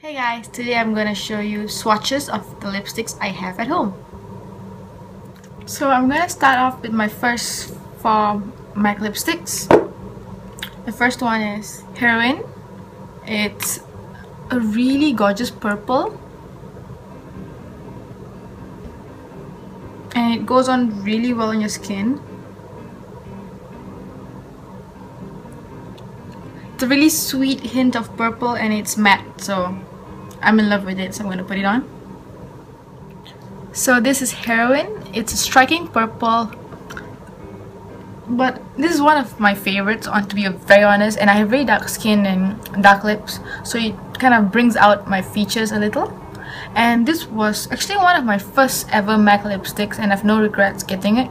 Hey guys, today I'm gonna show you swatches of the lipsticks I have at home. So I'm gonna start off with my first 4 MAC lipsticks. The first one is HEROIN. It's a really gorgeous purple and it goes on really well on your skin. It's a really sweet hint of purple and it's matte, so I'm in love with it, so I'm going to put it on. So this is HEROIN. It's a striking purple, but this is one of my favorites, to be very honest, and I have very dark skin and dark lips, so it kind of brings out my features a little. And this was actually one of my first ever MAC lipsticks and I have no regrets getting it.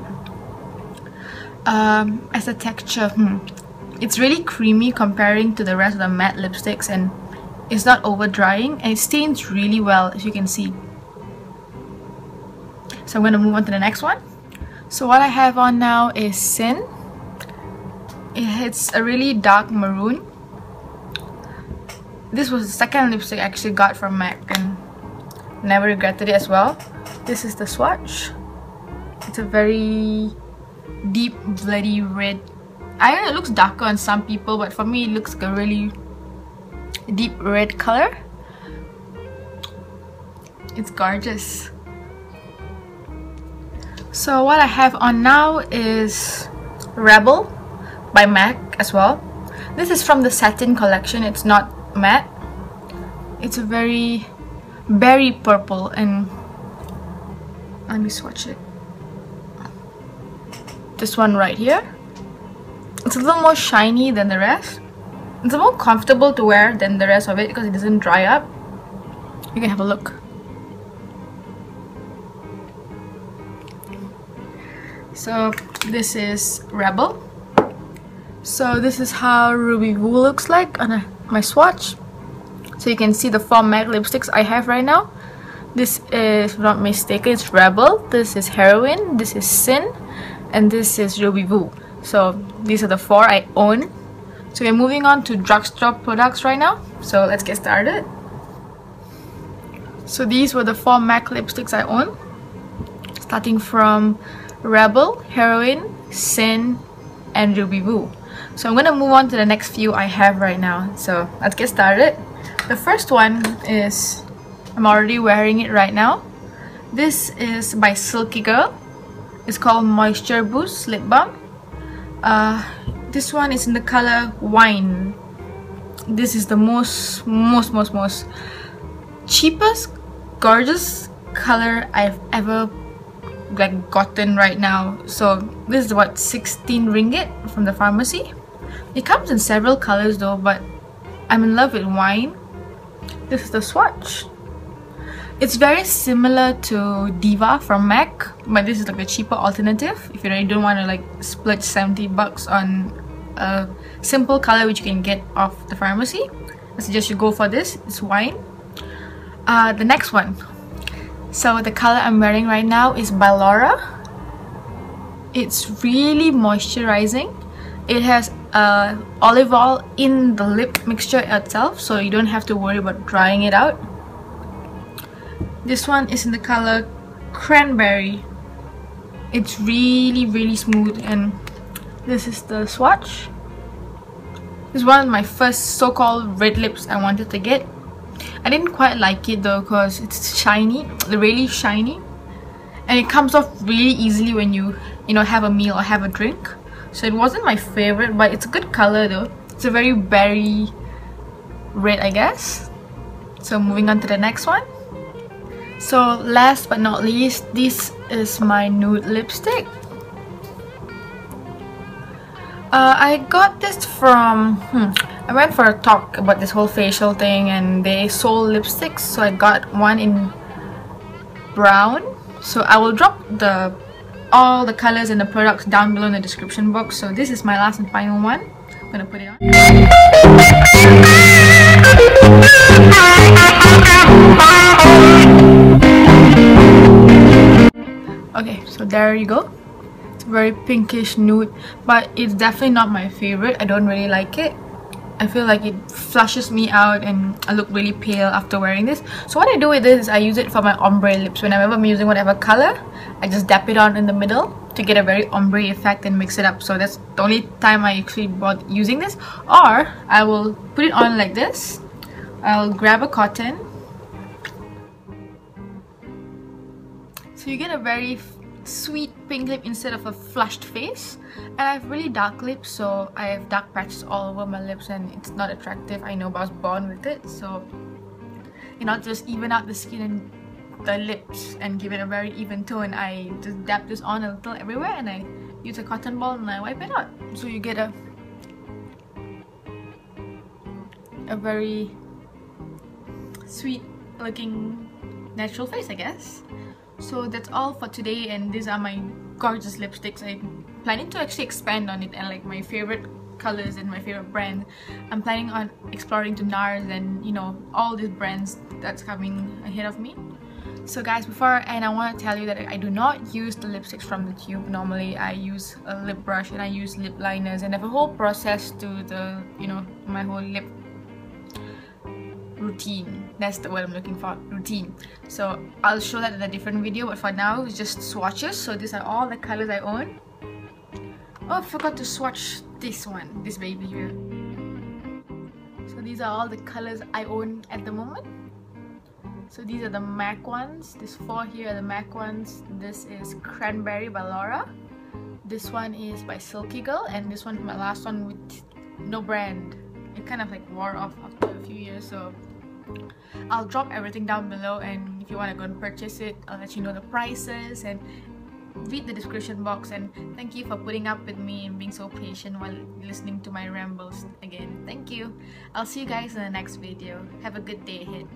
As a texture, it's really creamy comparing to the rest of the matte lipsticks, and it's not over drying and it stains really well, as you can see. So I'm going to move on to the next one. So what I have on now is Sin. It's a really dark maroon. This was the second lipstick I actually got from MAC and never regretted it as well. This is the swatch. It's a very deep bloody red. I know it looks darker on some people, but for me it looks like a really deep red color. It's gorgeous. So what I have on now is Rebel by MAC as well. This is from the Satin collection. It's not matte. It's a very berry purple, and let me swatch it. This one right here. It's a little more shiny than the rest. It's more comfortable to wear than the rest of it because it doesn't dry up. You can have a look. So this is Rebel. So this is how Ruby Woo looks like on my swatch. So you can see the 4 MAC lipsticks I have right now. This is, if I'm not mistaken, it's Rebel. This is HEROIN. This is Sin. And this is Ruby Woo. So these are the 4 I own. So we're moving on to drugstore products right now. So let's get started. So these were the 4 MAC lipsticks I own, starting from Rebel, HEROIN, Sin, and Ruby Woo. So I'm gonna move on to the next few I have right now. So let's get started. The first one is, I'm already wearing it right now. This is by Silky Girl. It's called Moisture Boost Lip Balm. This one is in the color Wine. This is the most cheapest, gorgeous color I've ever gotten right now. So this is what, 16 ringgit from the pharmacy. It comes in several colors though, but I'm in love with Wine. This is the swatch. It's very similar to Diva from MAC, but this is like a cheaper alternative if you really don't want to like splurge 70 bucks on a simple color which you can get off the pharmacy. I suggest you go for this. It's Wine. The next one. So the color I'm wearing right now is by Laura. It's really moisturizing. It has olive oil in the lip mixture itself, so you don't have to worry about drying it out. This one is in the color Cranberry. It's really smooth, and this is the swatch. This is one of my first so-called red lips I wanted to get. I didn't quite like it though because it's shiny, really shiny, and it comes off really easily when you have a meal or have a drink. So it wasn't my favorite, but it's a good color though. It's a very berry red, I guess. So moving on to the next one. So last but not least, this is my nude lipstick. I got this from, I went for a talk about this whole facial thing and they sold lipsticks, so I got one in brown. So I will drop all the colors and the products down below in the description box. So this is my last and final one. I'm gonna put it on. Okay, so there you go. It's very pinkish nude, but it's definitely not my favorite. I don't really like it. I feel like it flushes me out and I look really pale after wearing this. So what I do with this is I use it for my ombre lips. Whenever I'm using whatever color, I just dab it on in the middle to get a very ombre effect and mix it up. So that's the only time I actually bought using this. Or I will put it on like this. I'll grab a cotton. So you get a very sweet pink lip instead of a flushed face. And I have really dark lips, so I have dark patches all over my lips and it's not attractive. I know, but I was born with it. So you know, just even out the skin and the lips and give it a very even tone, I just dab this on a little everywhere and I use a cotton ball and I wipe it out. So you get a very sweet looking natural face, I guess. So that's all for today, and these are my gorgeous lipsticks. I'm planning to actually expand on it and like my favorite colors and my favorite brand. I'm planning on exploring to NARS and you know all these brands that's coming ahead of me. So guys, before I end, I want to tell you that I do not use the lipsticks from the tube. Normally I use a lip brush and I use lip liners and I have a whole process to the, you know, my whole lip routine. That's the word I'm looking for, routine. So I'll show that in a different video, but for now it's just swatches. So these are all the colors I own. Oh, I forgot to swatch this one, this baby here. So these are all the colors I own at the moment. So these are the MAC ones. These four here are the MAC ones. This is Cranberry by Laura. This one is by Silky Girl, and this one, my last one with no brand. It kind of like wore off after a few years, so I'll drop everything down below, and if you want to go and purchase it, I'll let you know the prices and read the description box. And thank you for putting up with me and being so patient while listening to my rambles again. Thank you. I'll see you guys in the next video. Have a good day ahead.